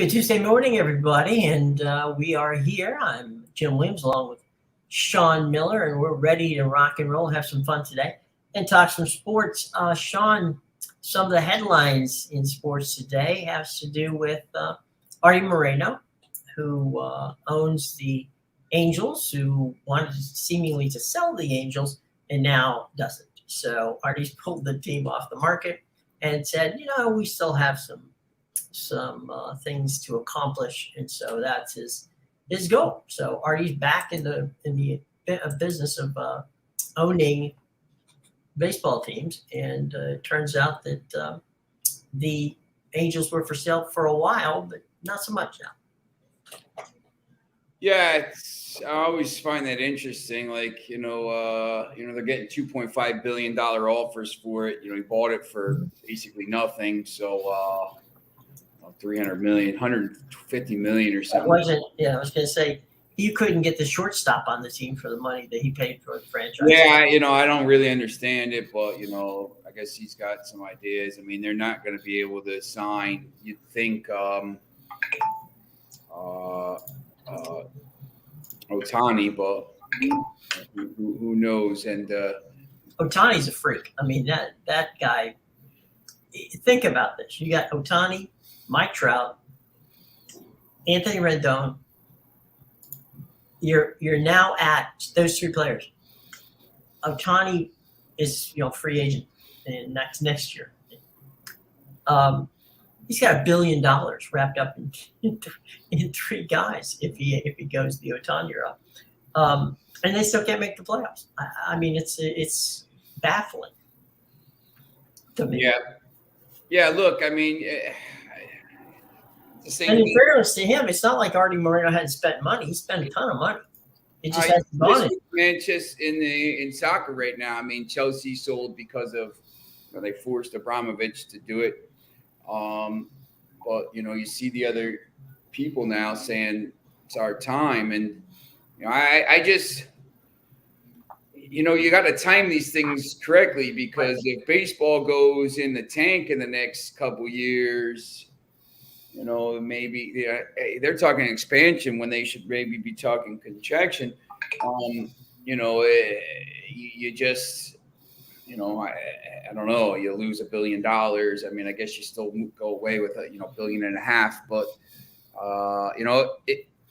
Good Tuesday morning, everybody, and we are here. I'm Jim Williams along with Sean Miller, and we're ready to rock and roll, have some fun today, and talk some sports. Sean, some of the headlines in sports today has to do with Artie Moreno, who owns the Angels, who wanted seemingly to sell the Angels and now doesn't. So Artie's pulled the team off the market and said, we still have some things to accomplish, and so that's his goal. So Artie's back in the business of owning baseball teams, and it turns out that the Angels were for sale for a while, but not so much now. Yeah, I always find that interesting. Like, they're getting $2.5 billion offers for it. He bought it for basically nothing. So 300 million, 150 million or something. I was going to say, you couldn't get the shortstop on the team for the money that he paid for the franchise. Yeah, I don't really understand it, but, I guess he's got some ideas. I mean, they're not going to be able to sign, you'd think, Ohtani, but who knows? And Ohtani's a freak. I mean, that guy, think about this. You got Ohtani, Mike Trout, Anthony Rendon. You're now at those three players. Ohtani is free agent in next year. He's got $1 billion wrapped up in three guys if he goes the Ohtani route, and they still can't make the playoffs. I mean, it's baffling to me. Yeah. Look, I mean. And in fairness to him, it's not like Artie Moreno hadn't spent money. He spent a ton of money. It just hasn't gone it. Man, just in soccer right now. I mean, Chelsea sold because of they forced Abramovich to do it. But you see the other people now saying it's our time, and I just you got to time these things correctly, because if baseball goes in the tank in the next couple years. Maybe they're talking expansion when they should maybe be talking contraction. You just, I don't know. You lose $1 billion. I mean, I guess you still go away with $1.5 billion. But I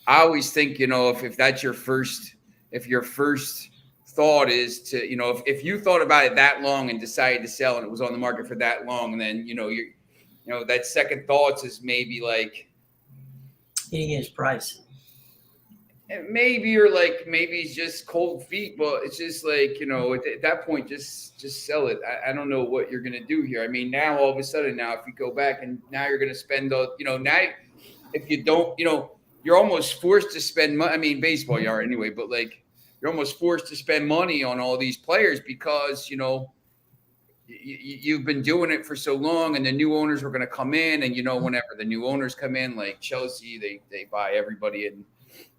always think, if that's your first, if your first thought is to, if you thought about it that long and decided to sell and it was on the market for that long, and then you're that second thoughts is maybe like hitting his price. Maybe maybe it's just cold feet, but it's just like, at that point, just sell it. I don't know what you're gonna do here. I mean, now all of a sudden, now if you go back and now you're gonna spend now if you don't, you're almost forced to spend money. I mean, baseball you are anyway, but you're almost forced to spend money on all these players because you've been doing it for so long, and the new owners were going to come in, and whenever the new owners come in, like Chelsea, they buy everybody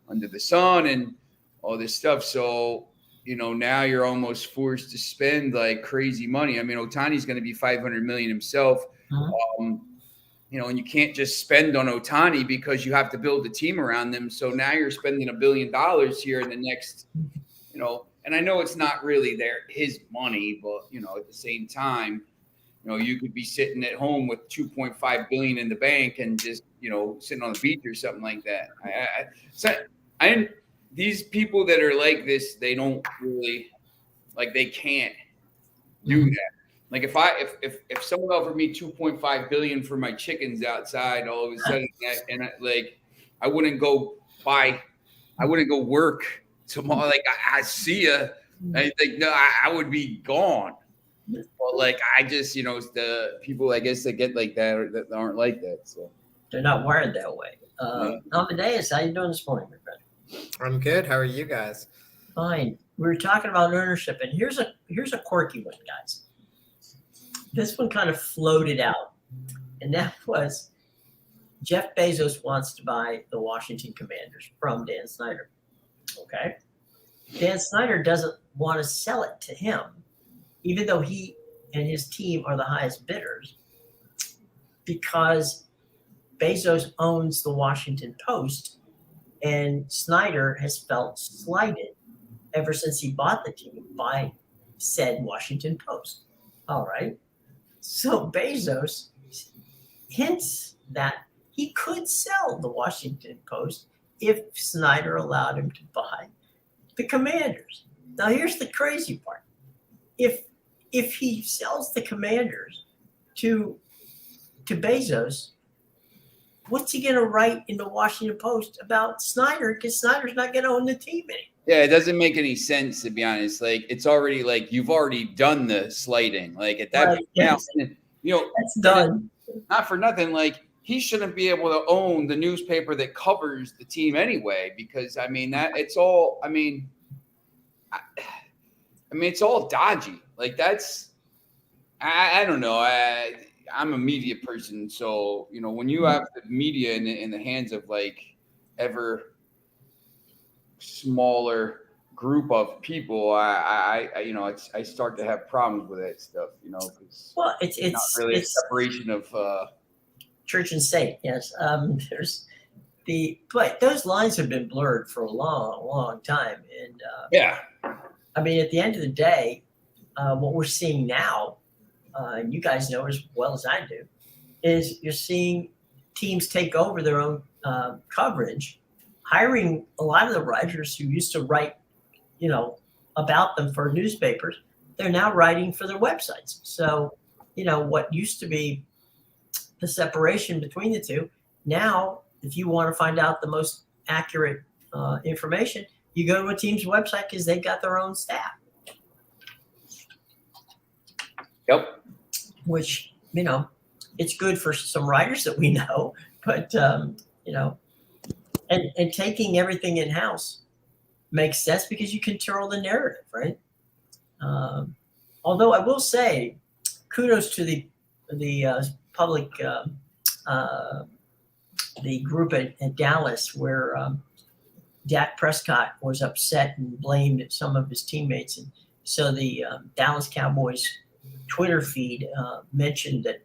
under the sun and all this stuff. So now you're almost forced to spend like crazy money. I mean, Ohtani's going to be $500 million himself, and you can't just spend on Ohtani because you have to build a team around them. So now you're spending $1 billion here in the next, And I know it's not really his money, but at the same time, you could be sitting at home with $2.5 billion in the bank and just sitting on the beach or something like that. These people that are like this, they don't really they can't do that. Like if someone offered me $2.5 billion for my chickens outside, all of a sudden, I wouldn't go work tomorrow. I see ya. I think no, I would be gone. But I just the people I guess that get like that aren't like that. So they're not wired that way. Amedeus, how you doing this morning, my friend? I'm good. How are you guys? Fine. We were talking about ownership, and here's a quirky one, guys. This one kind of floated out, and that was Jeff Bezos wants to buy the Washington Commanders from Dan Snyder. Okay. Dan Snyder doesn't want to sell it to him, even though he and his team are the highest bidders, because Bezos owns the Washington Post, and Snyder has felt slighted ever since he bought the team by said Washington Post. All right. So Bezos hints that he could sell the Washington Post if Snyder allowed him to buy the Commanders. Now, here's the crazy part. If he sells the Commanders to Bezos, what's he going to write in the Washington Post about Snyder? Because Snyder's not going to own the team anymore. Yeah, it doesn't make any sense, to be honest. Like, it's already like you've already done the slighting. Like at that point, Yes. now, That's done. Not for nothing. Like, he shouldn't be able to own the newspaper that covers the team anyway, because I mean that it's all. I mean, it's all dodgy. Like that's. I don't know. I'm a media person, so when you have the media in the hands of like ever smaller group of people, I start to have problems with that stuff, because Well, it's not really a separation of church and state. Yes, there's but those lines have been blurred for a long time, and yeah. I mean, at the end of the day, what we're seeing now, and you guys know as well as I do, is you're seeing teams take over their own coverage, hiring a lot of the writers who used to write, about them for newspapers. They're now writing for their websites. So, what used to be the separation between the two, now, if you want to find out the most accurate information, you go to a team's website because they've got their own staff. Yep. Which, it's good for some writers that we know, but, and taking everything in-house makes sense because you control the narrative, right? Although I will say, kudos to the public, the group at Dallas where Dak Prescott was upset and blamed some of his teammates. And so the Dallas Cowboys Twitter feed mentioned that,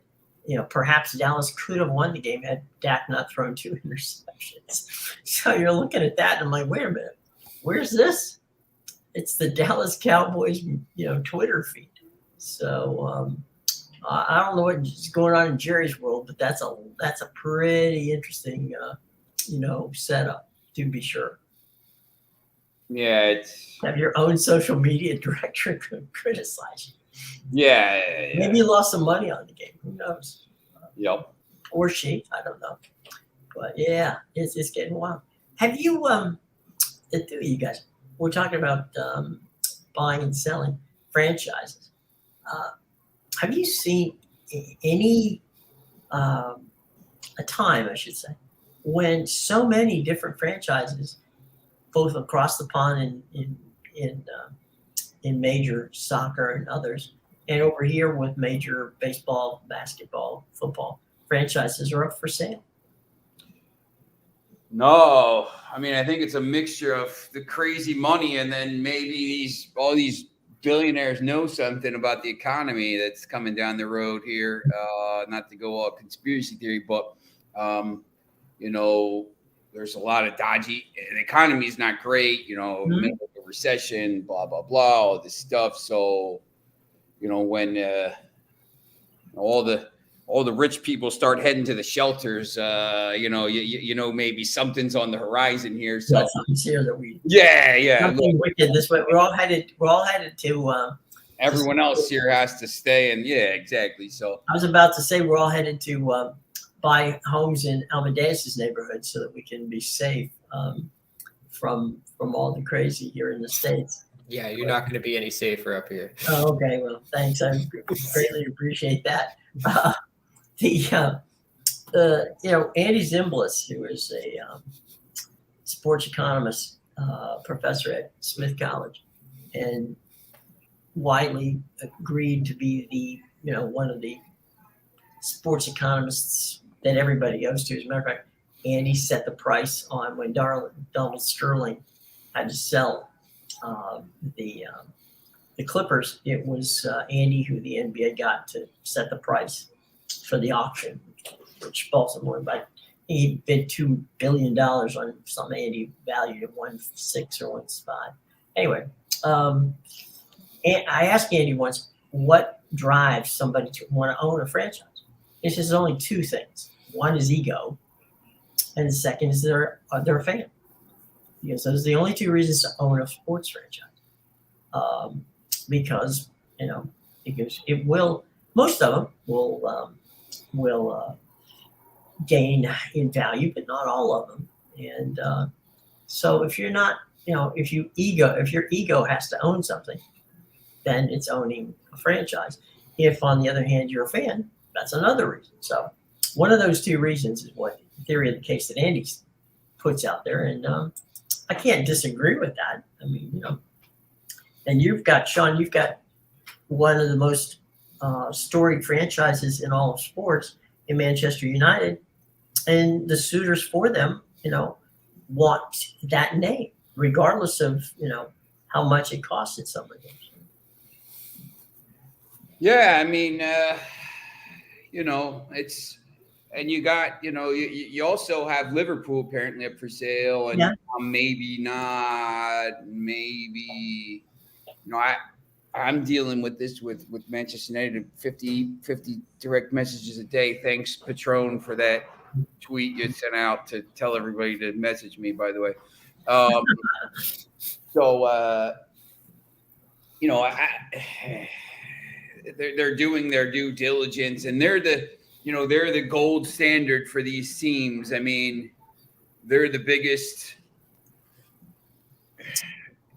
perhaps Dallas could have won the game had Dak not thrown 2 interceptions. So you're looking at that and I'm like, wait a minute, where's this? It's the Dallas Cowboys, Twitter feed. So I don't know what's going on in Jerry's world, but that's a pretty interesting, setup, to be sure. Yeah, have your own social media director criticize you. Yeah. Maybe you lost some money on the game. Who knows? Yep. Or she, I don't know. But yeah, it's getting wild. Have you, the two of you guys, we're talking about buying and selling franchises. Have you seen any a time, I should say, when so many different franchises, both across the pond and in major soccer and others, and over here with major baseball, basketball, football franchises are up for sale? No, I mean, I think it's a mixture of the crazy money and then maybe all these billionaires know something about the economy that's coming down the road here. Not to go all conspiracy theory, but there's a lot of dodgy. The economy is not great. Middle of a recession, blah blah blah, all this stuff. So, when all the rich people start heading to the shelters, maybe something's on the horizon here. So that's something here that we Nothing wicked this way. We're all headed to everyone else here has to stay, and yeah, exactly. So I was about to say we're all headed to buy homes in Amedeus' neighborhood so that we can be safe from all the crazy here in the States. Yeah, you're not going to be any safer up here. Oh, okay, well, thanks. I greatly appreciate that. Andy Zimbalist, who is a sports economist professor at Smith College, and widely agreed to be the one of the sports economists that everybody goes to. As a matter of fact, Andy set the price on when Donald Sterling had to sell the Clippers. It was Andy who the NBA got to set the price for the auction, which Baltimore. But he bid $2 billion on something and he valued it 1.6 or 1.5. Anyway, and I asked Andy once, what drives somebody to want to own a franchise? He says only two things. One is ego, and the second is they're a fan. Because those are the only two reasons to own a sports franchise. Because it will, most of them will gain in value, but not all of them. And so if you're not, if your ego has to own something, then it's owning a franchise. If, on the other hand, you're a fan, that's another reason. So one of those two reasons is what the theory of the case that Andy puts out there. And I can't disagree with that. I mean, and you've got, Sean, one of the most storied franchises in all of sports in Manchester United. And the suitors for them, want that name, regardless of, how much it costed somebody. Yeah, I mean, it's, and you got, you also have Liverpool apparently up for sale, and maybe not, maybe, I'm dealing with this with Manchester United, 50 direct messages a day. Thanks, Patron, for that tweet you sent out to tell everybody to message me, by the way. They're doing their due diligence, and they're the gold standard for these teams. I mean, they're the biggest.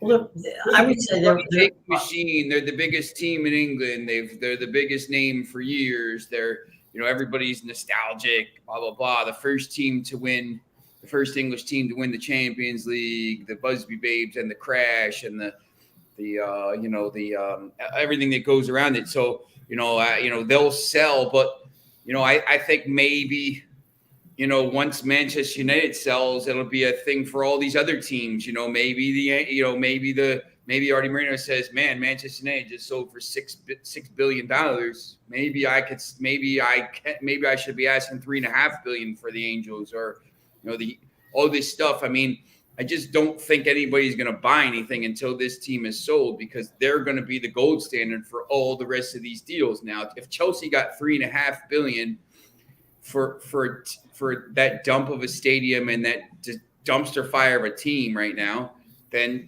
Look, I would say they're big machine. They're the biggest team in England. They're the biggest name for years. They're everybody's nostalgic. Blah blah blah. The first English team to win the Champions League. The Busby Babes and the Crash and the everything that goes around it. So they'll sell, but I think maybe once Manchester United sells, it'll be a thing for all these other teams. Maybe Artie Moreno says, "Man, Manchester United just sold for $6 billion. Maybe I should be asking $3.5 billion for the Angels, or all this stuff." I mean, I just don't think anybody's going to buy anything until this team is sold, because they're going to be the gold standard for all the rest of these deals. Now, if Chelsea got $3.5 billion for that dump of a stadium and that just dumpster fire of a team right now, then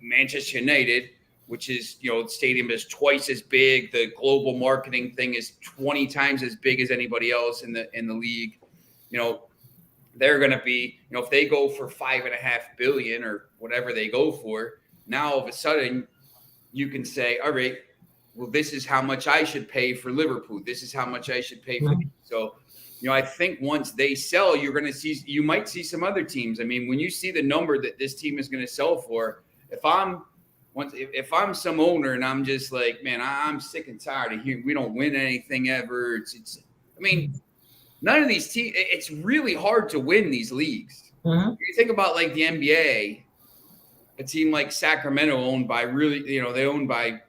Manchester United, which is the stadium is twice as big, the global marketing thing is 20 times as big as anybody else in the league. They're going to be, if they go for $5.5 billion or whatever they go for, now all of a sudden you can say, all right, well, this is how much I should pay for Liverpool. This is how much I should pay for. So, I think once they sell, you might see some other teams. I mean, when you see the number that this team is going to sell for, if I'm some owner and I'm just like, man, I'm sick and tired of hearing we don't win anything ever. None of these teams, it's really hard to win these leagues. Mm-hmm. You think about like the NBA, a team like Sacramento owned by they owned by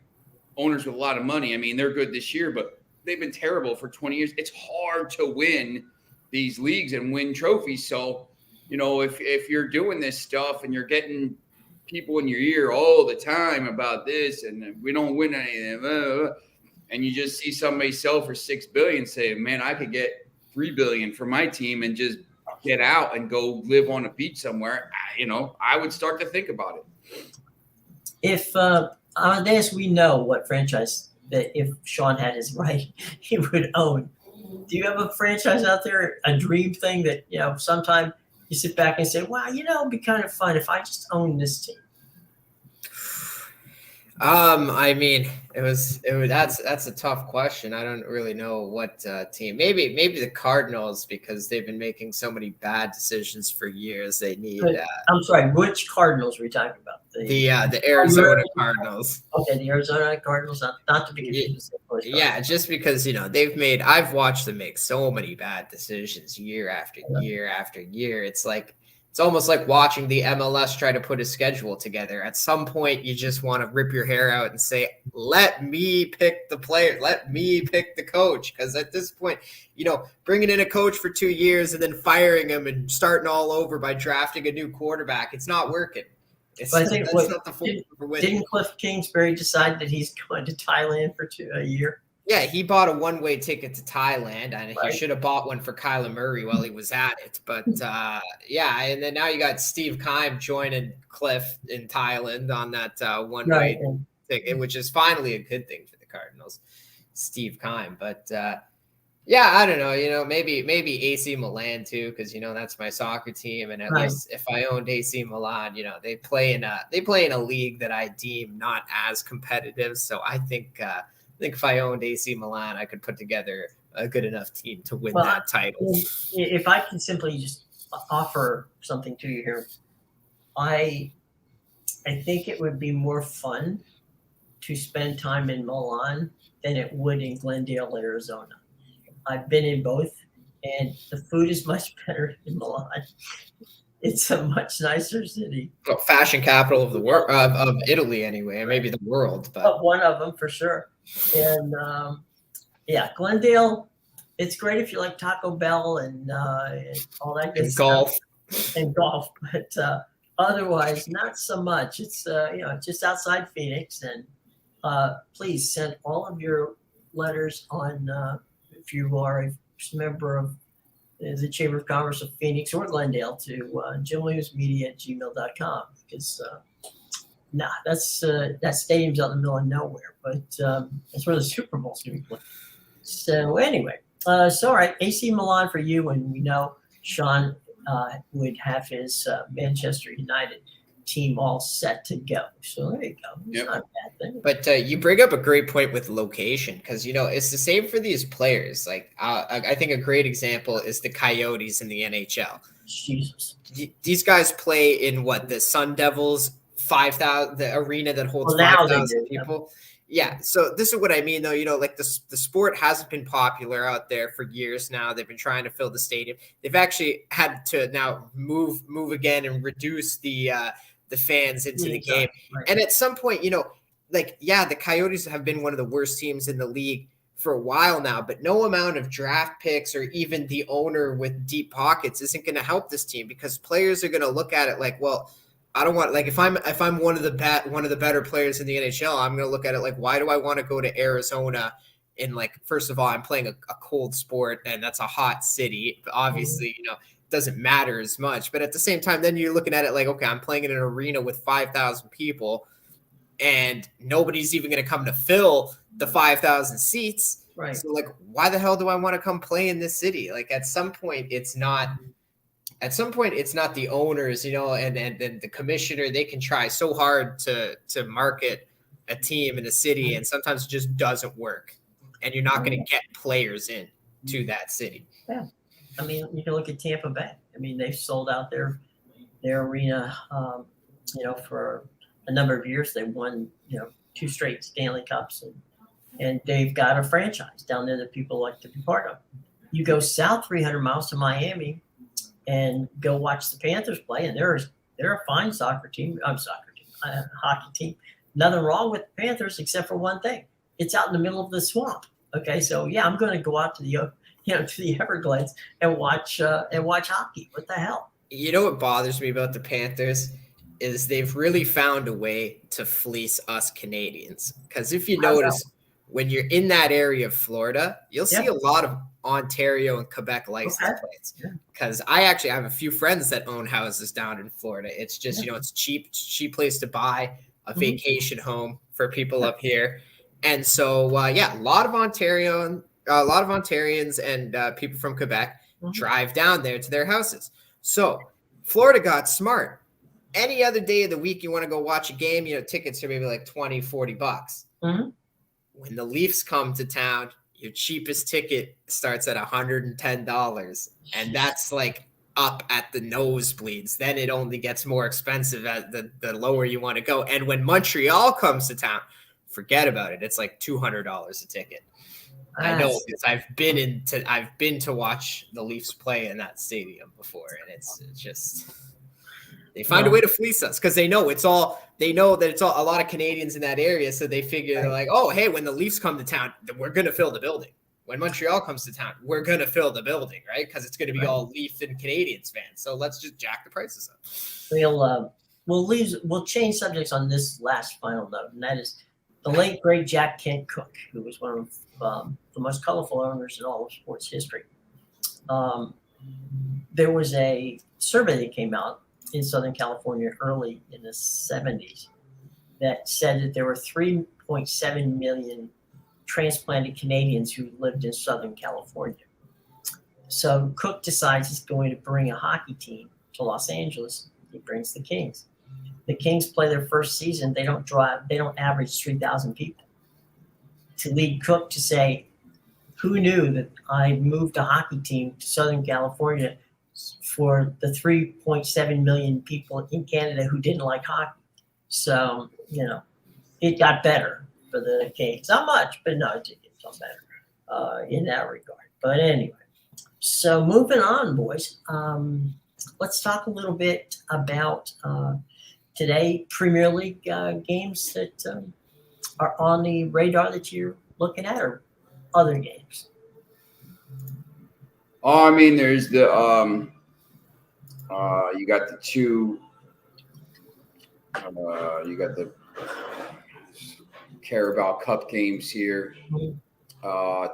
owners with a lot of money. I mean, they're good this year, but they've been terrible for 20 years. It's hard to win these leagues and win trophies. So, if you're doing this stuff and you're getting people in your ear all the time about this and we don't win anything, and you just see somebody sell for $6 billion, say, man, I could get $3 billion for my team and just get out and go live on a beach somewhere, I would start to think about it. If Amedeus, we know what franchise that if Sean had his right, he would own. Do you have a franchise out there, a dream thing that sometime you sit back and say, "Wow, it'd be kind of fun if I just owned this team"? I mean, that's a tough question. I don't really know what team. Maybe the Cardinals, because they've been making so many bad decisions for years. They need. I'm sorry, which Cardinals are we talking about? The Arizona Cardinals. Okay, the Arizona Cardinals, not to be confused. Yeah, just because I've watched them make so many bad decisions year after year after year. It's like It's almost like watching the MLS try to put a schedule together. At some point, you just want to rip your hair out and say, let me pick the player. Let me pick the coach. Because at this point, bringing in a coach for 2 years and then firing him and starting all over by drafting a new quarterback, it's not working. I think didn't Cliff Kingsbury decide that he's going to Thailand for a year? Yeah, he bought a one-way ticket to Thailand, and he should have bought one for Kyler Murray while he was at it. But, and then now you got Steve Keim joining Cliff in Thailand on that one-way ticket, which is finally a good thing for the Cardinals, Steve Keim. But, I don't know, maybe AC Milan too, because, that's my soccer team. And at least if I owned AC Milan, they play in a league that I deem not as competitive. So I think if I owned AC Milan, I could put together a good enough team to win that title. If I can simply just offer something to you here, I think it would be more fun to spend time in Milan than it would in Glendale, Arizona. I've been in both, and the food is much better in Milan. It's a much nicer city. Well, fashion capital of the world, of Italy anyway, and maybe the world. But one of them for sure. And Glendale, it's great if you like Taco Bell and all that good stuff. And golf. But otherwise, not so much. It's just outside Phoenix. And please send all of your letters on if you are a member of the Chamber of Commerce of Phoenix or Glendale to jimwilliamsmedia@gmail.com, because that stadium's out in the middle of nowhere, but that's where the Super Bowl's going to be played. So anyway, all right, AC Milan for you, and we know Sean would have his Manchester United team all set to go. So there you go. It's not a bad thing. But you bring up a great point with location, because it's the same for these players. Like I think a great example is the Coyotes in the NHL. Jesus, these guys play in the Sun Devils 5,000, the arena that holds 5,000 people. Yeah. So this is what I mean, though. Like the sport hasn't been popular out there for years now. They've been trying to fill the stadium. They've actually had to now move again and reduce the fans into the game. Right. And at some point, the Coyotes have been one of the worst teams in the league for a while now, but no amount of draft picks or even the owner with deep pockets isn't going to help this team, because players are going to look at it like, well, I don't want, if I'm one of the better players in the NHL, I'm going to look at it like, why do I want to go to Arizona? And first of all, I'm playing a cold sport, and that's a hot city. Obviously, doesn't matter as much, but at the same time, then you're looking at it like, okay, I'm playing in an arena with 5,000 people, and nobody's even going to come to fill the 5,000 seats. Right. So why the hell do I want to come play in this city? At some point, it's not the owners, and the commissioner. They can try so hard to market a team in a city, and sometimes it just doesn't work, and you're not going to get players in to that city. Yeah. I mean, you can look at Tampa Bay. I mean, they've sold out their arena, for a number of years. They won, 2 straight Stanley Cups, and they've got a franchise down there that people like to be part of. You go south 300 miles to Miami and go watch the Panthers play, and they're a fine hockey team. Nothing wrong with the Panthers except for one thing: it's out in the middle of the swamp. Okay, so I'm going to go out to the to the Everglades and watch hockey. What the hell? What bothers me about the Panthers is they've really found a way to fleece us Canadians. Because if you notice, when you're in that area of Florida, you'll see a lot of Ontario and Quebec license plates. Because I actually have a few friends that own houses down in Florida. It's just, it's cheap place to buy a vacation home for people up here. And so, a lot of Ontarians and people from Quebec drive down there to their houses. So Florida got smart. Any other day of the week you want to go watch a game, tickets are maybe like $20-$40. Mm-hmm. When the Leafs come to town, your cheapest ticket starts at $110. And that's up at the nosebleeds. Then it only gets more expensive at the lower you want to go. And when Montreal comes to town, forget about it. It's like $200 a ticket. I know, because I've been to watch the Leafs play in that stadium before, and it's just They find a way to fleece us because they know that it's all a lot of Canadians in that area. So they figure they're like, oh, hey, when the Leafs come to town, we're going to fill the building. When Montreal comes to town, we're going to fill the building, right? Because it's going to be all Leaf and Canadians fans. So let's just jack the prices up. We'll change subjects on this last final note, and that is the late great Jack Kent Cooke, who was one of the most colorful owners in all of sports history. There was a survey that came out in Southern California early in the 70s that said that there were 3.7 million transplanted Canadians who lived in Southern California. So Cook decides he's going to bring a hockey team to Los Angeles. He brings the Kings. The Kings play their first season. They don't average 3,000 people. To lead Cook to say, who knew that I moved a hockey team to Southern California for the 3.7 million people in Canada who didn't like hockey? So, it got better for the Kings. Not much, but no, it got better in that regard. But anyway, so moving on, boys. Let's talk a little bit about today Premier League games that are on the radar that you're looking at, or other games. Oh, I mean, there's the you got the two. You got the Carabao Cup games here.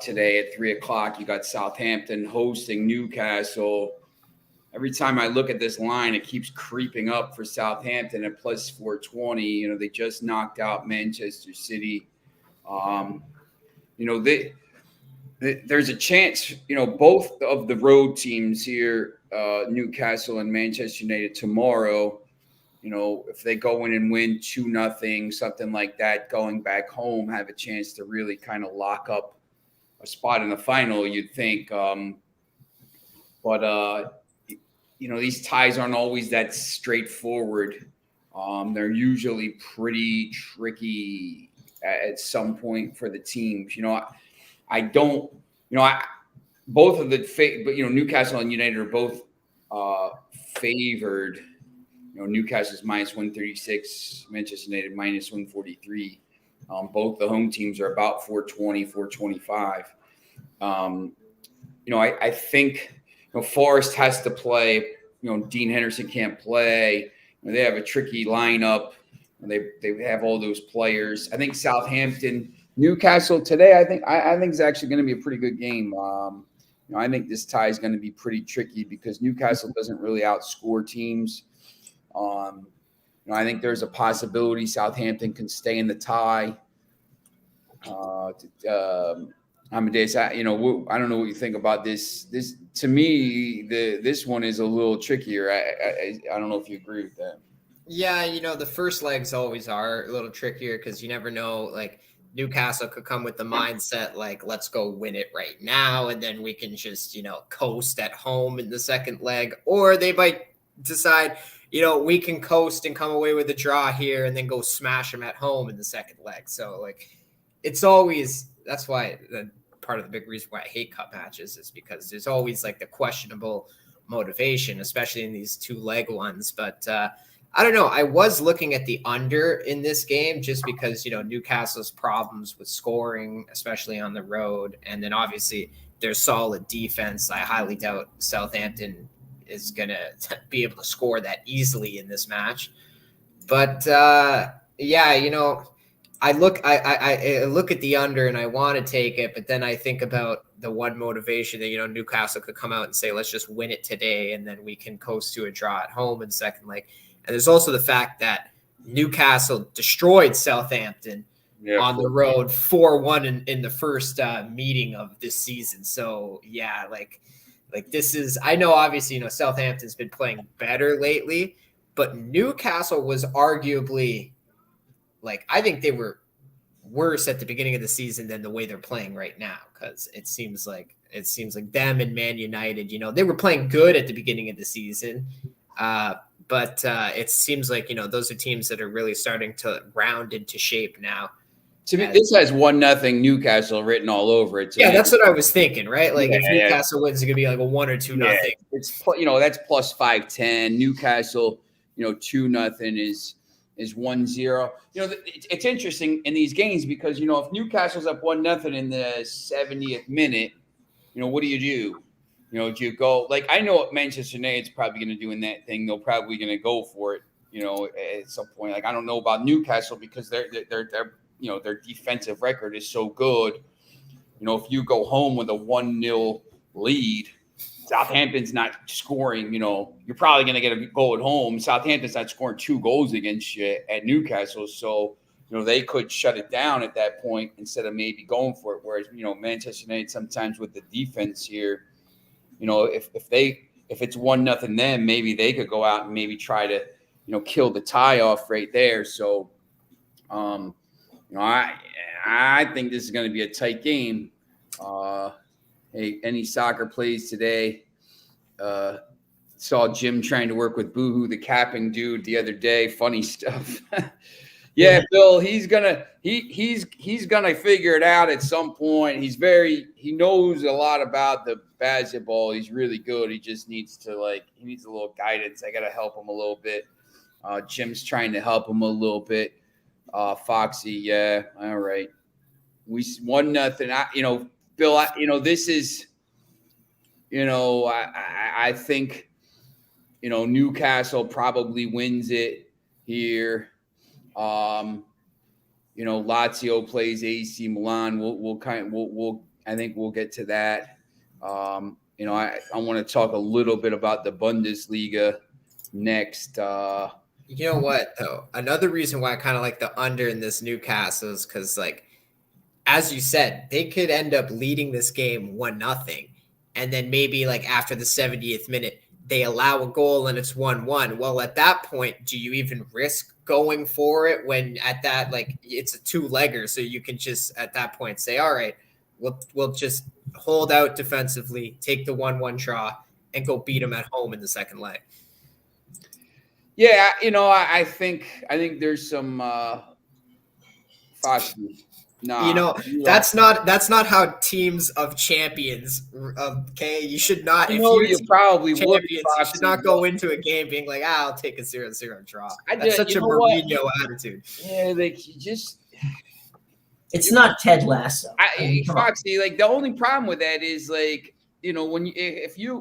Today at 3:00, you got Southampton hosting Newcastle. Every time I look at this line, it keeps creeping up for Southampton at plus 420. They just knocked out Manchester City. There's a chance, both of the road teams here, Newcastle and Manchester United tomorrow, if they go in and win 2-0, something like that, going back home, have a chance to really kind of lock up a spot in the final, you'd think. But these ties aren't always that straightforward. They're usually pretty tricky at some point for the teams. Both of the Newcastle and United are both favored. Newcastle's minus 136, Manchester United minus 143. Both the home teams are about 420, 425. I think Forest has to play. Dean Henderson can't play. They have a tricky lineup. They have all those players. I think Southampton, Newcastle today, I think it's actually going to be a pretty good game. I think this tie is going to be pretty tricky because Newcastle doesn't really outscore teams. I think there's a possibility Southampton can stay in the tie. Amedeus, I don't know what you think about this. This to me, this one is a little trickier. I don't know if you agree with that. Yeah, the first legs always are a little trickier because you never know. Like Newcastle could come with the mindset like, let's go win it right now, and then we can just coast at home in the second leg, or they might decide we can coast and come away with a draw here, and then go smash them at home in the second leg. So it's always that's why part of the big reason why I hate cup matches is because there's always the questionable motivation, especially in these 2-leg ones. But I don't know. I was looking at the under in this game just because, Newcastle's problems with scoring, especially on the road. And then obviously their solid defense. I highly doubt Southampton is going to be able to score that easily in this match. But I look at the under and I want to take it, but then I think about the one motivation that, Newcastle could come out and say, let's just win it today. And then we can coast to a draw at home in second leg. And there's also the fact that Newcastle destroyed Southampton on the road 4-1 in the first meeting of this season. So this is, I know obviously, Southampton's been playing better lately, but Newcastle was arguably I think they were worse at the beginning of the season than the way they're playing right now. Cause it seems like them and Man United, they were playing good at the beginning of the season. But it seems like, those are teams that are really starting to round into shape now. To me, this has 1-0 Newcastle written all over it. Yeah, that's what I was thinking, right? If Newcastle wins, it's going to be a 1 or 2-0. It's, that's plus 510. Newcastle, 2-0 is 1-0. It's interesting in these games because, if Newcastle's up 1-0 in the 70th minute, what do? Do you go like I know what Manchester United's probably going to do in that thing. They're probably going to go for it, at some point. Like I don't know about Newcastle because their defensive record is so good. If you go home with a 1-0 lead, Southampton's not scoring. You're probably going to get a goal at home. Southampton's not scoring 2 goals against you at Newcastle, so they could shut it down at that point instead of maybe going for it. Whereas Manchester United sometimes with the defense here, if it's 1-0, then maybe they could go out and maybe try to kill the tie off right there. So, I think this is going to be a tight game. Hey, any soccer plays today? Saw Jim trying to work with Boohoo, the capping dude, the other day. Funny stuff. Yeah, Bill, he's gonna figure it out at some point. He knows a lot about the basketball. He's really good. He just needs he needs a little guidance. I gotta help him a little bit. Jim's trying to help him a little bit. Foxy, yeah, all right. We 1-0. Bill, this is, I think, Newcastle probably wins it here. Lazio plays AC Milan. I think we'll get to that. I want to talk a little bit about the Bundesliga next. You know what, though? Another reason why I kind of like the under in this Newcastle is because, as you said, they could end up leading this game 1-0. And then maybe after the 70th minute, they allow a goal and it's 1-1. Well, at that point, do you even risk going for it when at that, it's a 2-legger? So you can just at that point say, all right, we'll just hold out defensively, take the 1-1 draw and go beat them at home in the second leg. Yeah, I think there's some Foxy. No, that's not how teams of champions. Okay, you should not. You probably would. You should not go into a game being like, I'll take a 0-0 draw. That's such a Mourinho attitude. Yeah, it's not Ted Lasso. Foxy, the only problem with that is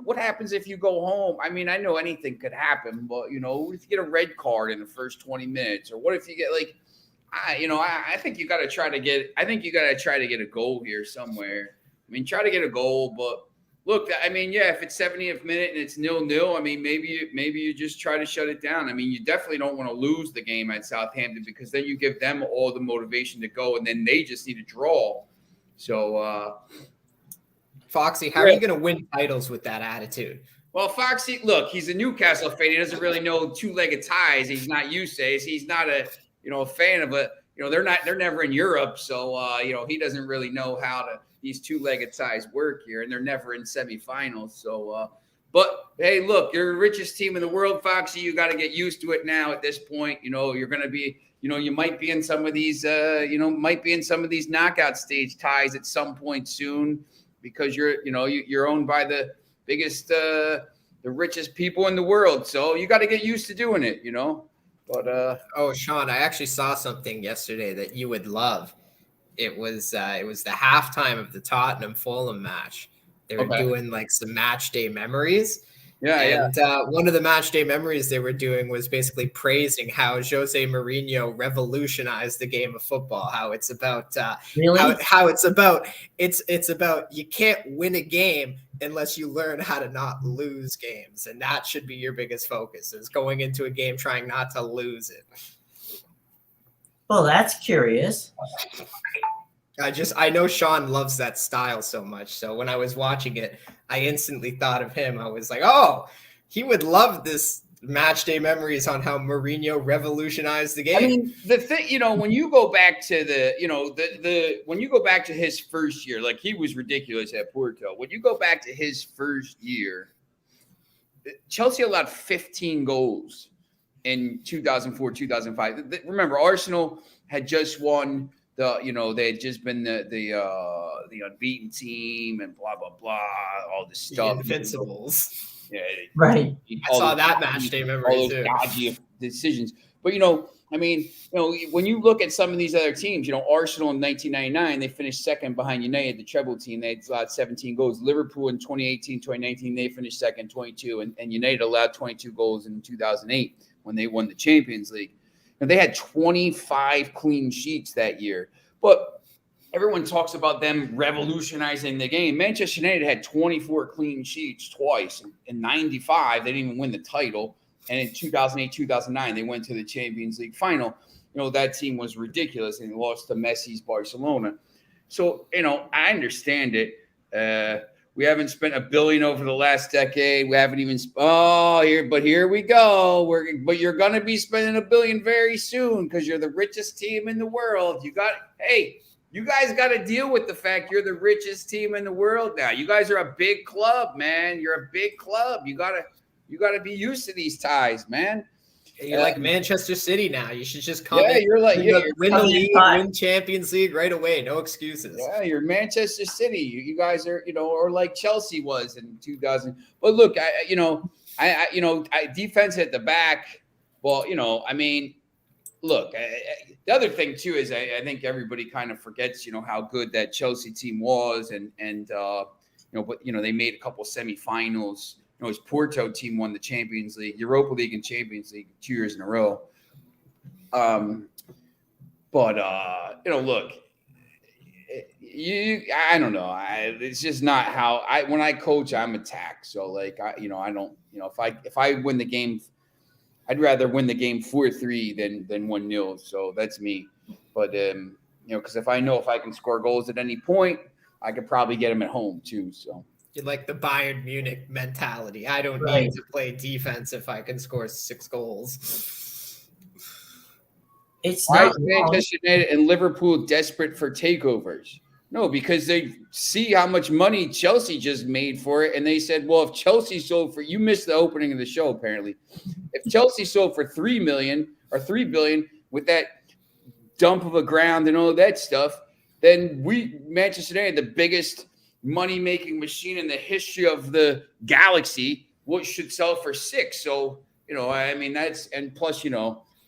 what happens if you go home? I mean, I know anything could happen, but if you get a red card in the first 20 minutes, or what if you get I think you got to try to get. I think you got to try to get a goal here somewhere. I mean, try to get a goal, but look. I mean, yeah, if it's 70th minute and it's 0-0, I mean, maybe you just try to shut it down. I mean, you definitely don't want to lose the game at Southampton because then you give them all the motivation to go, and then they just need a draw. So, Foxy, how are you going to win titles with that attitude? Well, Foxy, look, he's a Newcastle fan. He doesn't really know 2-legged ties. He's not used to it. He's not a fan of it. They're never in Europe. So, he doesn't really know how these 2-legged ties work here, and they're never in semifinals. So, but hey, look, you're the richest team in the world, Foxy. You got to get used to it now at this point. You're going to be, you might be in some of these, knockout stage ties at some point soon because you're owned by the biggest, the richest people in the world. So you got to get used to doing it, But Sean, I actually saw something yesterday that you would love. It was the halftime of the Tottenham Fulham match. They were doing some match day memories. Yeah, and one of the match day memories they were doing was basically praising how Jose Mourinho revolutionized the game of football. How it's about how it's about you can't win a game unless you learn how to not lose games, and that should be your biggest focus: is going into a game trying not to lose it. Well, that's curious. I know Sean loves that style so much. So when I was watching it, I instantly thought of him. I was like, oh, he would love this match day memories on how Mourinho revolutionized the game. I mean, the thing, when you go back to when you go back to his first year, he was ridiculous at Porto. When you go back to his first year, Chelsea allowed 15 goals in 2004, 2005. Remember, Arsenal had just won. They had just been the unbeaten team and blah blah blah, all this stuff. The Invincibles. Yeah, Right. I saw that match day memory all those too. dodgy decisions. But I mean, when you look at some of these other teams, Arsenal in 1999, they finished second behind United, the treble team. They allowed 17 goals. Liverpool in 2018, 2019, they finished second, 22, and United allowed 22 goals in 2008 when they won the Champions League. And they had 25 clean sheets that year. But everyone talks about them revolutionizing the game. Manchester United had 24 clean sheets twice. In 95, they didn't even win the title. And in 2008, 2009, they went to the Champions League final. That team was ridiculous, and they lost to Messi's Barcelona. So, I understand it. We haven't spent $1 billion over the last decade. We haven't even here we go. But you're going to be spending $1 billion very soon because you're the richest team in the world. You guys got to deal with the fact you're the richest team in the world now. You guys are a big club, man. You're a big club. You gotta be used to these ties, man. You're like Manchester City now. You should just come in, you're win the league, win Champions League right away. No excuses. Yeah, you're Manchester City. You guys are, or like Chelsea was in 2000. But look, I defense at the back. Well, I mean, look, the other thing too is I think everybody kind of forgets, how good that Chelsea team was, and but they made a couple semifinals. His Porto team won the Champions League, Europa League, and Champions League 2 years in a row. But look, I don't know. It's just not how when I coach, I'm attacked. So like, I don't, if I win the game, I'd rather win the game 4-3 than 1-0. So that's me. But because if I know if I can score goals at any point, I could probably get them at home too. So. You're like the Bayern Munich mentality. I don't need to play defense if I can score 6 goals. It's Why not is Manchester United and Liverpool desperate for takeovers? No, because they see how much money Chelsea just made for it, and they said, "Well, if Chelsea sold for you missed the opening of the show apparently. If Chelsea sold for $3 million or $3 billion with that dump of a ground and all that stuff, then Manchester United, the biggest money-making machine in the history of the galaxy, should sell for 6." So, I mean, that's, and plus,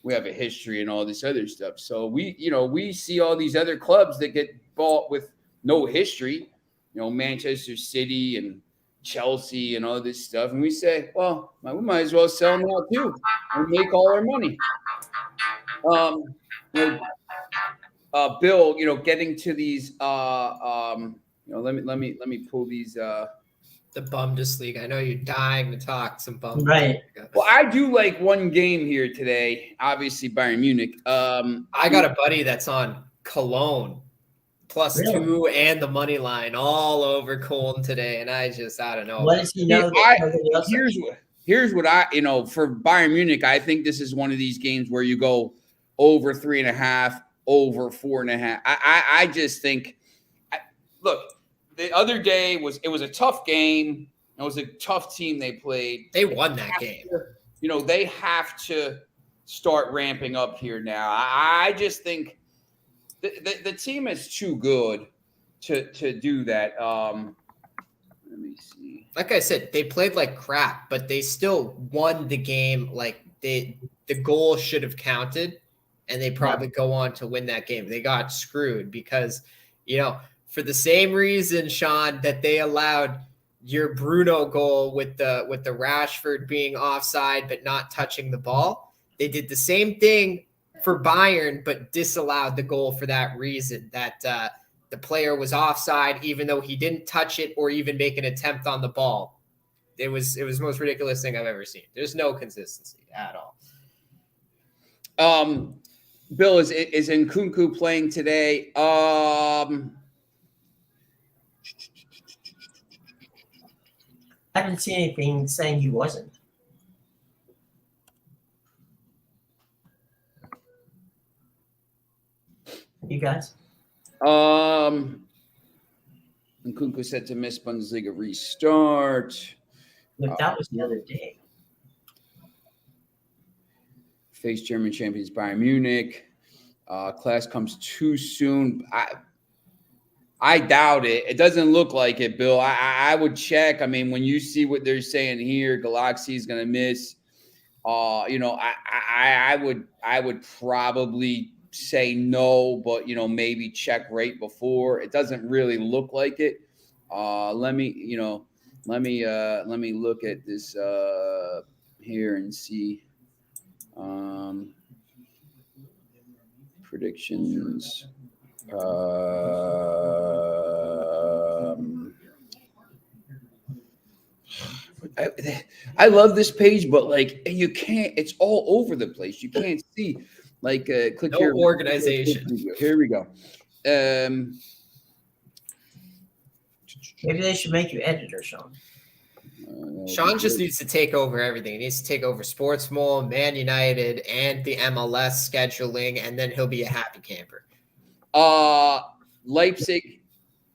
we have a history and all this other stuff. So we see all these other clubs that get bought with no history, Manchester City and Chelsea and all this stuff. And we say, well, we might as well sell them out too and make all our money. Bill, getting to these, let me pull these. The Bundesliga. I know you're dying to talk some Bundesliga. Right. Well, I do like one game here today. Obviously, Bayern Munich. I got a buddy that's on Cologne +2 and the money line all over Cologne today, and I don't know. What does he know? Here's what I for Bayern Munich. I think this is one of these games where you go over 3.5, over 4.5. I just think. Look. The other day was a tough game. It was a tough team they played. They won that game. They have to start ramping up here now. I just think the team is too good to do that. Let me see. Like I said, they played like crap, but they still won the game. Like the goal should have counted, and they probably go on to win that game. They got screwed because, for the same reason, Sean, that they allowed your Bruno goal with the Rashford being offside but not touching the ball. They did the same thing for Bayern, but disallowed the goal for that reason, that the player was offside even though he didn't touch it or even make an attempt on the ball. It was the most ridiculous thing I've ever seen. There's no consistency at all. Bill, is Nkunku playing today? I haven't seen anything saying he wasn't. You guys? Nkunku said to miss Bundesliga restart. Look, that was the other day. Face German champions Bayern Munich. Class comes too soon. I doubt it. It doesn't look like it, Bill. I would check. I mean, when you see what they're saying here, Galaxy is going to miss. I would probably say no, but maybe check right before. It doesn't really look like it. Let me look at this here and see predictions. I love this page, but like you can't. It's all over the place. You can't see. Like click No here. organization. Here we go. Maybe they should make you editor, Sean. Sean just needs to take over everything. He needs to take over Sports Mole, Man United, and the MLS scheduling, and then he'll be a happy camper. Leipzig.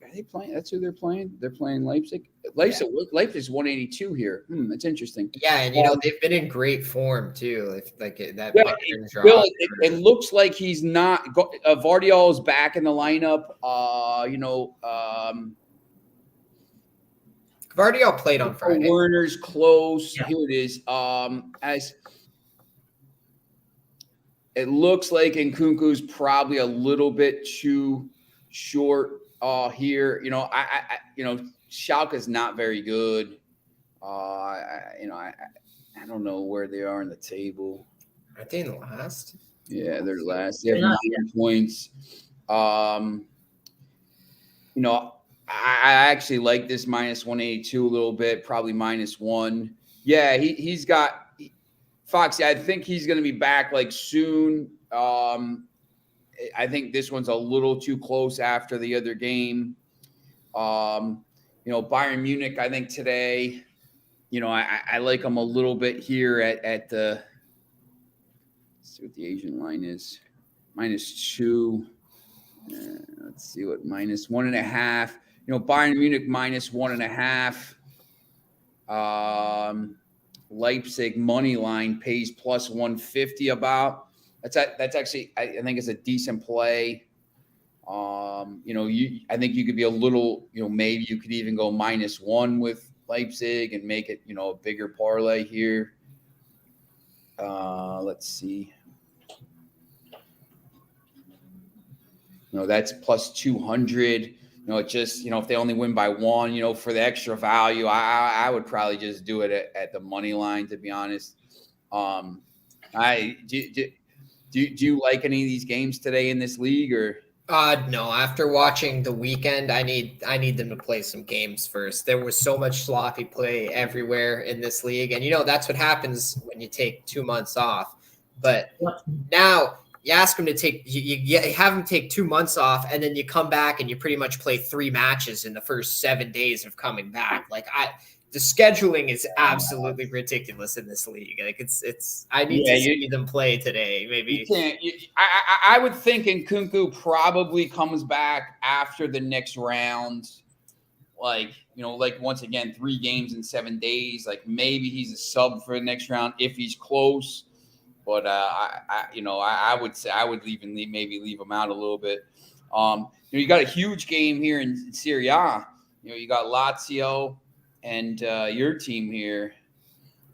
Are they playing? That's who they're playing. They're playing Leipzig. Leipzig's 182 here. That's interesing. Yeah, and they've been in great form too. It looks like he's not. Vardiol is back in the lineup. Vardiol played on Friday. Werner's close. Yeah. Here it is. As it looks like Nkunku's probably a little bit too short here. Schalke's not very good. I don't know where they are in the table. Aren't they in the last? Yeah, they're last. They have 9 points. I actually like this minus 182 a little bit, probably -1. Yeah, he's got Foxy. I think he's going to be back like soon. I think this one's a little too close after the other game. Bayern Munich, I think today, I like them a little bit here at the, let's see what the Asian line is, -2. Let's see what -1.5. Bayern Munich -1.5. Leipzig money line pays +150 about. That's actually, I think it's a decent play. I think you could be a little, maybe you could even go -1 with Leipzig and make it, a bigger parlay here. Let's see. That's +200. It just, if they only win by 1, for the extra value, I would probably just do it at the money line, to be honest. Do you like any of these games today in this league, or? No. After watching the weekend, I need them to play some games first. There was so much sloppy play everywhere in this league, and that's what happens when you take 2 months off. But now you ask them to take you have them take 2 months off, and then you come back and you pretty much play 3 matches in the first 7 days of coming back. Like the scheduling is absolutely ridiculous in this league. Like it's I need to see them play today. Maybe I would think Nkunku probably comes back after the next round. Like once again, 3 games in 7 days. Like maybe he's a sub for the next round if he's close. But I would say I would maybe leave him out a little bit. You got a huge game here in Serie A. You got Lazio and your team here.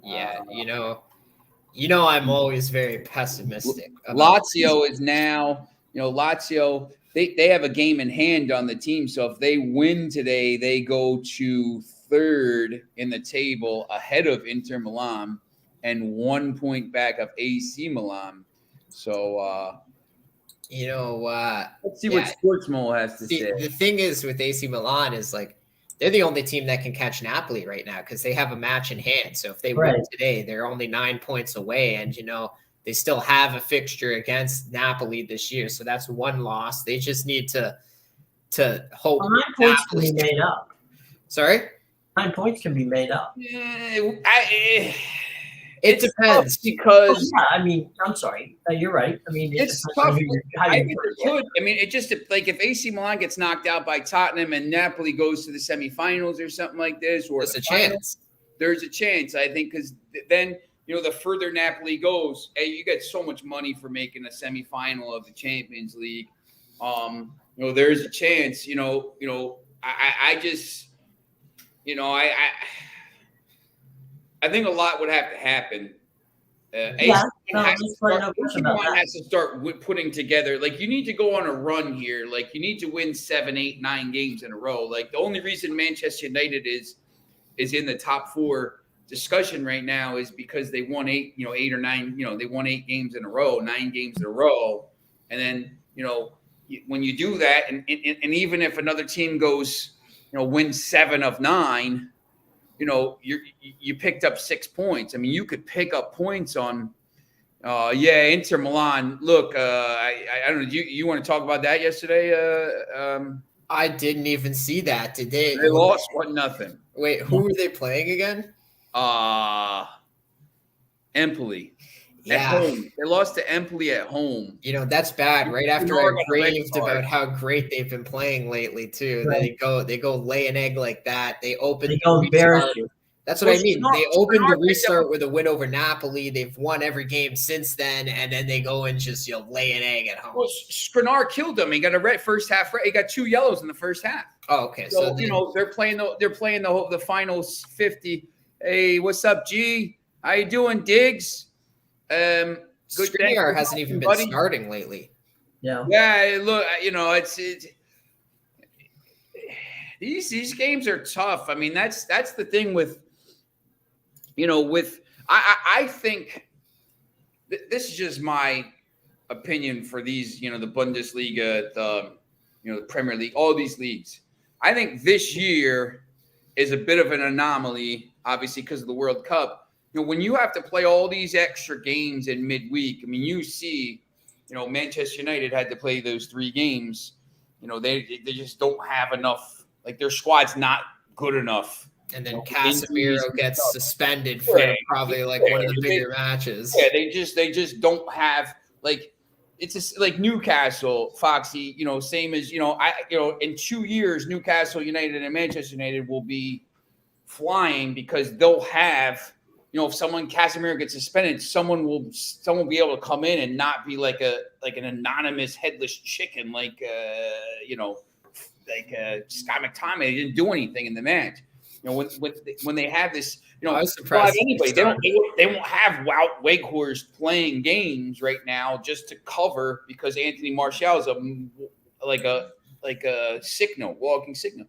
Yeah, I'm always very pessimistic. Lazio is now, Lazio, they have a game in hand on the team. So if they win today, they go to 3rd in the table ahead of Inter Milan and 1 point back of AC Milan. So, let's see what Sportsmo has to say. The thing is with AC Milan is like, they're the only team that can catch Napoli right now because they have a match in hand. So if they win today, they're only 9 points away. And, they still have a fixture against Napoli this year. So that's 1 loss. They just need to hope. Well, 9 points can be made up. Sorry? 9 points can be made up. It depends because I'm sorry. You're right. It's tough. It just like if AC Milan gets knocked out by Tottenham and Napoli goes to the semifinals or something like this, or there's a chance. There's a chance, I think, because then the further Napoli goes, hey, you get so much money for making a semifinal of the Champions League. there's a chance. I just, I think a lot would have to happen. Someone has to start putting together. Like, you need to go on a run here. Like, you need to win 7, 8, 9 games in a row. Like, the only reason Manchester United is in the top 4 discussion right now is because they won 8 or 9. They won 8 games in a row, 9 games in a row, and then when you do that, and even if another team goes, wins 7 of 9. You picked up 6 points. I mean, you could pick up points on, Inter Milan. Look, I don't know. You want to talk about that yesterday? I didn't even see that. Did they? They lost 1-0. Wait, who were they playing again? Empoli. Yeah. At home. They lost to Empoli at home. That's bad. Right after I raved about how great they've been playing lately too. Right. They go lay an egg like that. They go embarrass you. That's what I mean. They opened the restart with a win over Napoli. They've won every game since then, and then they go and just lay an egg at home. Well, Skriniar killed them. He got a red first half. He got 2 yellows in the first half. Oh, okay. So they're playing the finals 50. Hey, what's up, G? How you doing, Diggs? Skriniar hasn't even been starting lately. Yeah. Look, it's these games are tough. I mean, that's the thing with. I think this is just my opinion for these, the Bundesliga, the Premier League, all these leagues. I think this year is a bit of an anomaly, obviously, because of the World Cup. When you have to play all these extra games in midweek, I mean, you see, Manchester United had to play those 3 games. They just don't have enough. Like, their squad's not good enough. And then Casemiro gets suspended for probably one of the bigger matches. Yeah, they just don't have it's just like Newcastle, Foxy. Same as in 2 years, Newcastle United and Manchester United will be flying because they'll have if Casemiro gets suspended, someone will be able to come in and not be like an anonymous headless chicken Scott McTominay. He didn't do anything in the match. When they have this, I was surprised. Anybody, they won't have Wout Weghorst playing games right now just to cover because Anthony Martial is a signal, walking signal.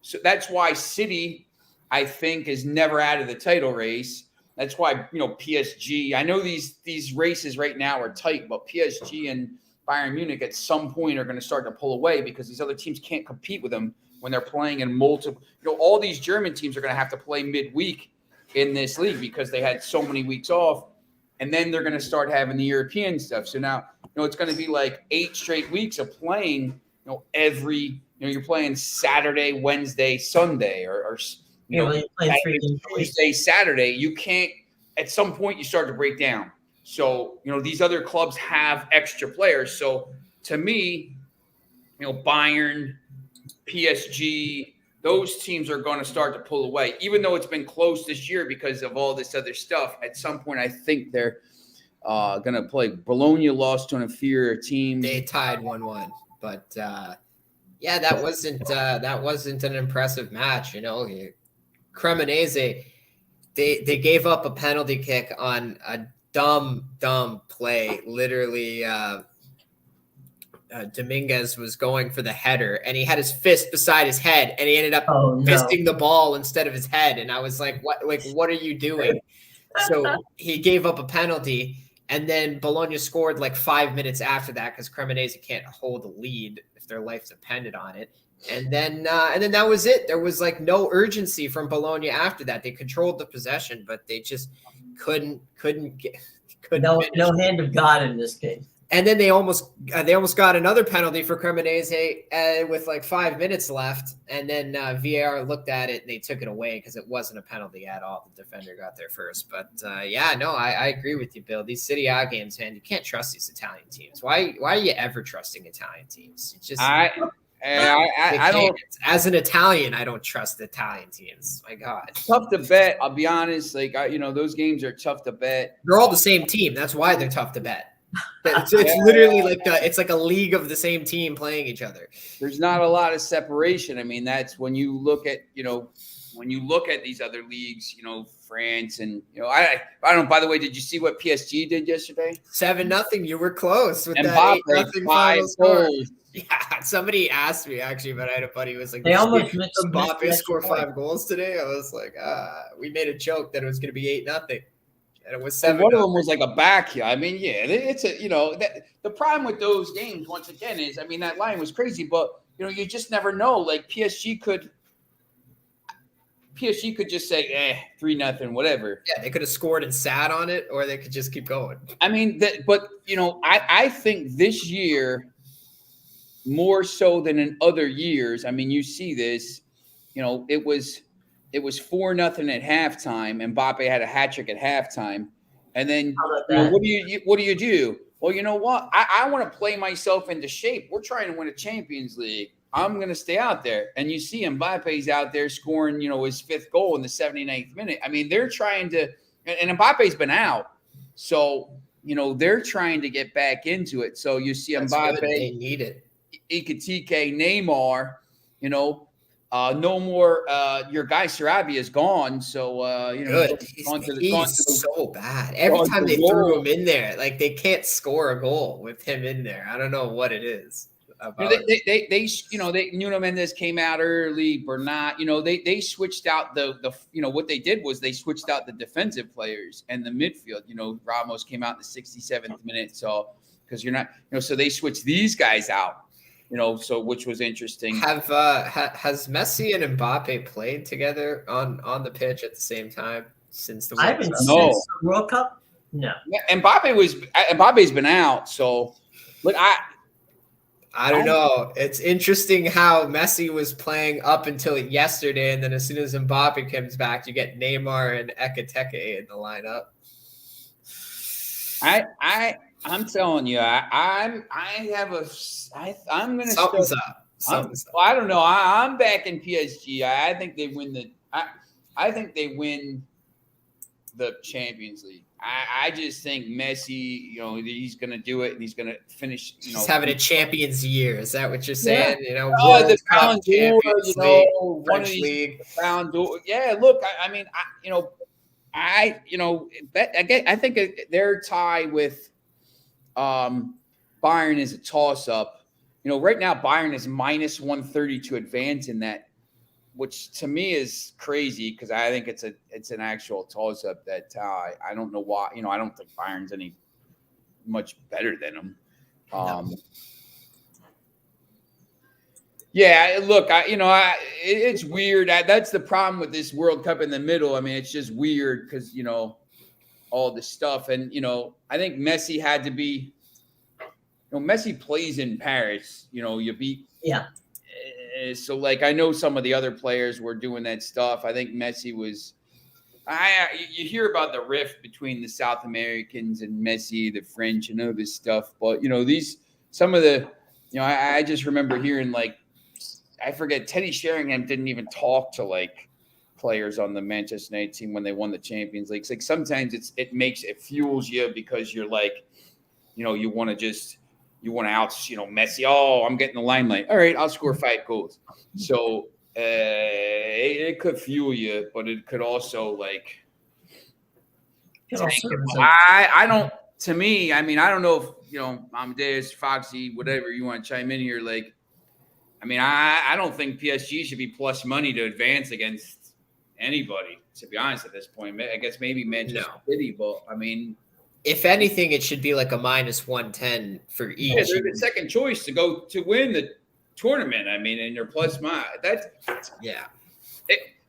So that's why City, I think, is never out of the title race. That's why PSG. I know these races right now are tight, but PSG and Bayern Munich at some point are going to start to pull away because these other teams can't compete with them. When they're playing in multiple, all these German teams are going to have to play midweek in this league because they had so many weeks off, and then they're going to start having the European stuff. So now, it's going to be like 8 straight weeks of playing. You're playing Saturday, Wednesday, Sunday, or Tuesday, Saturday. You can't. At some point, you start to break down. So these other clubs have extra players. So to me, Bayern, PSG, those teams are going to start to pull away, even though it's been close this year because of all this other stuff. At some point, I think they're going to play. Bologna lost to an inferior team. They tied 1-1, but that wasn't an impressive match. Cremonese, they gave up a penalty kick on a dumb play. Literally, Dominguez was going for the header and he had his fist beside his head and he ended up fisting the ball instead of his head. And I was like, what are you doing? So he gave up a penalty and then Bologna scored 5 minutes after that because Cremonese can't hold a lead if their life depended on it. And then that was it. There was no urgency from Bologna after that. They controlled the possession, but they just couldn't no hand of God in this game. And then they almost got another penalty for Cremonese with 5 minutes left. And then VAR looked at it and they took it away because it wasn't a penalty at all. The defender got there first. But I agree with you, Bill. These Serie A games, man, you can't trust these Italian teams. Why are you ever trusting Italian teams? It's just I don't. As an Italian, I don't trust Italian teams. My God, it's tough to bet. I'll be honest. Those games are tough to bet. They're all the same team. That's why they're tough to bet. It's literally like it's like a league of the same team playing each other. There's not a lot of separation. I mean, that's when you look at, when you look at these other leagues, France and, I don't know, by the way, did you see what PSG did yesterday? 7-0. You were close with Mbappe, that 8-0 final score. Yeah, somebody asked me actually, but I had a buddy who was like, They almost missed Mbappe score 5 goals today. I was like, we made a joke that it was going to be 8-0. And it was 7. One of them was like a back. I mean, yeah, it's the problem with those games once again is, I mean, that line was crazy, but you just never know. Like PSG could just say, 3-0, whatever. Yeah, they could have scored and sat on it, or they could just keep going. I mean, I think this year more so than in other years. I mean, you see this, it was 4-0 at halftime. Mbappe had a hat trick at halftime. And then what do you do? Well, you know what? I want to play myself into shape. We're trying to win a Champions League. I'm going to stay out there. And you see Mbappe's out there scoring, his 5th goal in the 79th minute. I mean, they're trying to – and Mbappe's been out. So, they're trying to get back into it. So you see Mbappe – they need it. Ekitike, Neymar, no more. Your guy Sarabia is gone, so good. He's so bad. Every time they threw him in there, like they can't score a goal with him in there. I don't know what it is. They Nuno Mendes came out early. Bernat, they switched out the what they did was they switched out the defensive players and the midfield. Ramos came out in the 67th minute, so because you're not, so they switched these guys out. So which was interesting. Has Messi and Mbappe played together on the pitch at the same time since the World Cup? No. Yeah, Mbappe's been out. So look, I don't know. It's interesting how Messi was playing up until yesterday, and then as soon as Mbappe comes back, you get Neymar and Ekitike in the lineup. I'm telling you, I'm gonna something's up. Something's up. I don't know. I'm back in PSG. I think they win I think they win the Champions League. I just think Messi, he's gonna do it and he's gonna finish. He's having a Champions year. Is that what you're saying? Yeah. The Ballon d'Or, French League, Ballon d'Or. Yeah. Look, I mean, I think their tie with Bayern is a toss-up. Right now Bayern is -130 to advance in that, which to me is crazy because I think it's an actual toss-up, that tie. I don't know why. I don't think Bayern's any much better than them. No. Yeah, look, it's weird. That's the problem with this World Cup in the middle. I mean, it's just weird because all this stuff, and I think Messi had to be. Messi plays in Paris. You beat. Yeah. So, like, I know some of the other players were doing that stuff. I think Messi was. You hear about the rift between the South Americans and Messi, the French, and all this stuff. But some of the, I just remember hearing I forget, Teddy Sheringham didn't even talk to players on the Manchester United team when they won the Champions League. It's sometimes it fuels you because you're you want to out, Messi. Oh, I'm getting the limelight. All right, I'll score 5 goals. So it could fuel you, but it could also I don't. To me, I mean, I don't know if Amedeus, Foxy, whatever you want to chime in here. I mean, I don't think PSG should be plus money to advance against anybody. To be honest, at this point, I guess maybe Manchester City, but I mean. If anything, it should be like a -110 for each. Yeah, they're the second choice to go to win the tournament. I mean, and you're plus money.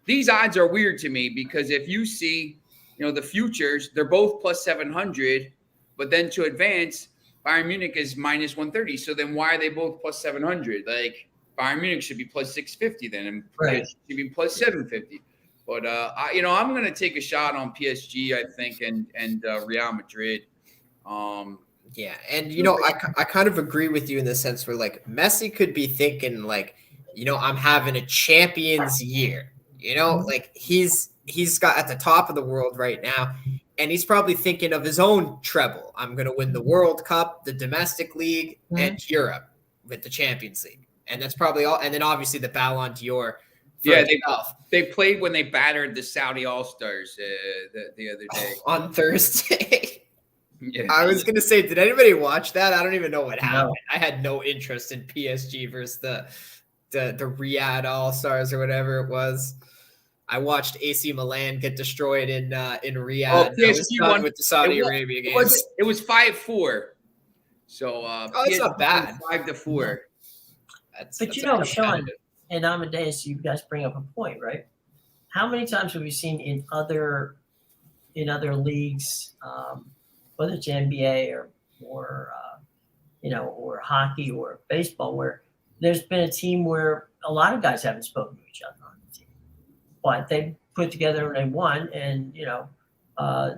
These odds are weird to me because if you see, the futures, they're both plus 700, but then to advance, Bayern Munich is -130. So then why are they both plus 700? Bayern Munich should be plus 650 then, and right. Should be plus 750. But I'm going to take a shot on PSG, I think, and Real Madrid. Yeah, and I kind of agree with you in the sense where Messi could be thinking I'm having a Champions year. He's got at the top of the world right now, And he's probably thinking of his own treble. I'm going to win the World Cup, the domestic league, and Europe with the Champions League. And that's probably all. And then obviously the Ballon d'Or. Yeah, they played when they battered the Saudi All-Stars the other day. On Thursday. Yeah. I was going to say, did anybody watch that? I don't even know what happened. No. I had no interest in PSG versus the Riyadh All-Stars or whatever it was. I watched AC Milan get destroyed in Riyadh. Oh, PSG won with the Saudi Arabia game. It was 5-4. So it's not bad. 5-4. But you know, Sean and Amedeus, you guys bring up a point, right? How many times have we seen in other leagues, whether it's NBA or or hockey or baseball, where there's been a team where a lot of guys haven't spoken to each other on the team, but they put together and they won. And I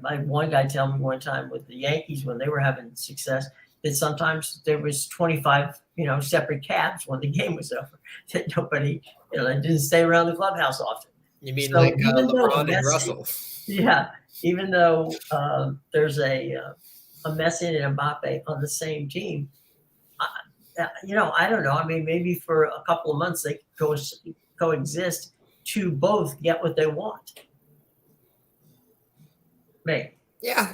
had one guy tell me one time with the Yankees when they were having success that sometimes there was 25 separate cabs when the game was over. That nobody they didn't stay around the clubhouse often. You mean so like LeBron and Russell? Yeah, even though there's a Messi and Mbappe on the same team, I don't know. I mean, maybe for a couple of months they coexist to both get what they want. Maybe. Yeah.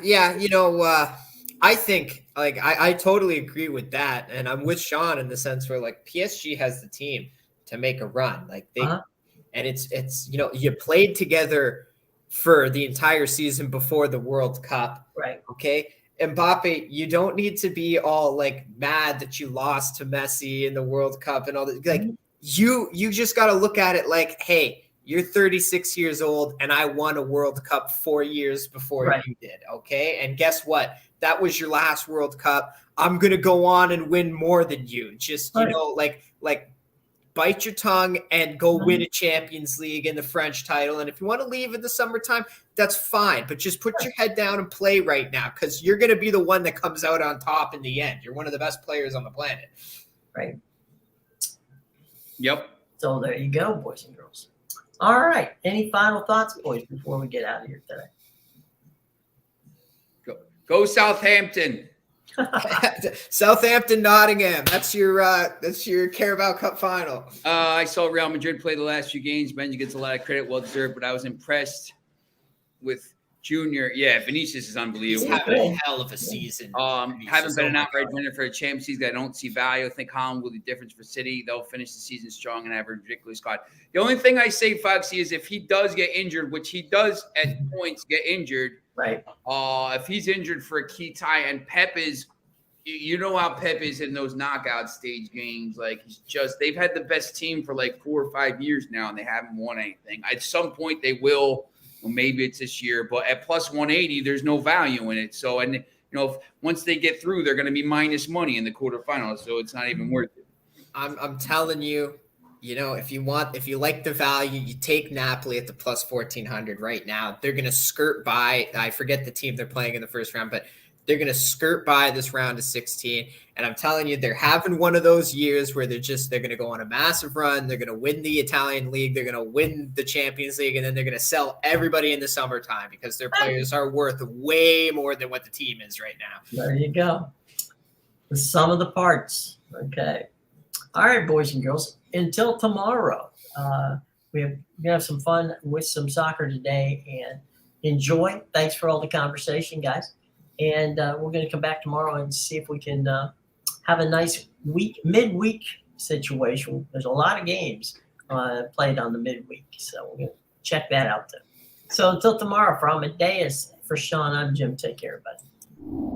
I think I totally agree with that, and I'm with Sean in the sense where like PSG has the team to make a run. Like they, and it's you played together for the entire season before the World Cup, right? Okay. Mbappe, you don't need to be all like mad that you lost to Messi in the World Cup and all that. Like you just got to look at it like, hey, you're 36 years old and I won a World Cup 4 years before you did. Okay. And guess what? That was your last World Cup. I'm going to go on and win more than you. Just, like bite your tongue and go win a Champions League and the French title. And if you want to leave in the summertime, that's fine. But just put your head down and play right now, because you're going to be the one that comes out on top in the end. You're one of the best players on the planet. Right. Yep. So there you go, boys and girls. All right. Any final thoughts, boys, before we get out of here today? Go Southampton. Southampton, Nottingham. That's your Carabao Cup final. I saw Real Madrid play the last few games. Benji gets a lot of credit, well deserved, but I was impressed with Junior. Yeah, Vinicius is unbelievable. He's having a hell of a season. Haven't been an outright winner for a Champions League. I don't see value. I think Holland will be the difference for City. They'll finish the season strong and have a ridiculous squad. The only thing I say, Foxy, is if he does get injured, which he does at points get injured. Right. If he's injured for a key tie, and Pep is, how Pep is in those knockout stage games. Like they've had the best team for like 4 or 5 years now, and they haven't won anything. At some point they will. Well, maybe it's this year, but at plus 180, there's no value in it. So, and once they get through, they're going to be minus money in the quarterfinals. So it's not even worth it. I'm telling you, if you like the value, you take Napoli at the plus 1400 right now. They're going to skirt by. I forget the team they're playing in the first round, but they're going to skirt by this round of 16. And I'm telling you, they're having one of those years where they're going to go on a massive run. They're going to win the Italian league. They're going to win the Champions League. And then they're going to sell everybody in the summertime because their players are worth way more than what the team is right now. There you go. The sum of the parts. Okay. All right, boys and girls. Until tomorrow, we have some fun with some soccer today, and enjoy. Thanks for all the conversation, guys. And we're going to come back tomorrow and see if we can have a nice midweek situation. There's a lot of games played on the midweek, so we're going to check that out too. So until tomorrow, from Amedeus, for Sean, I'm Jim. Take care, everybody.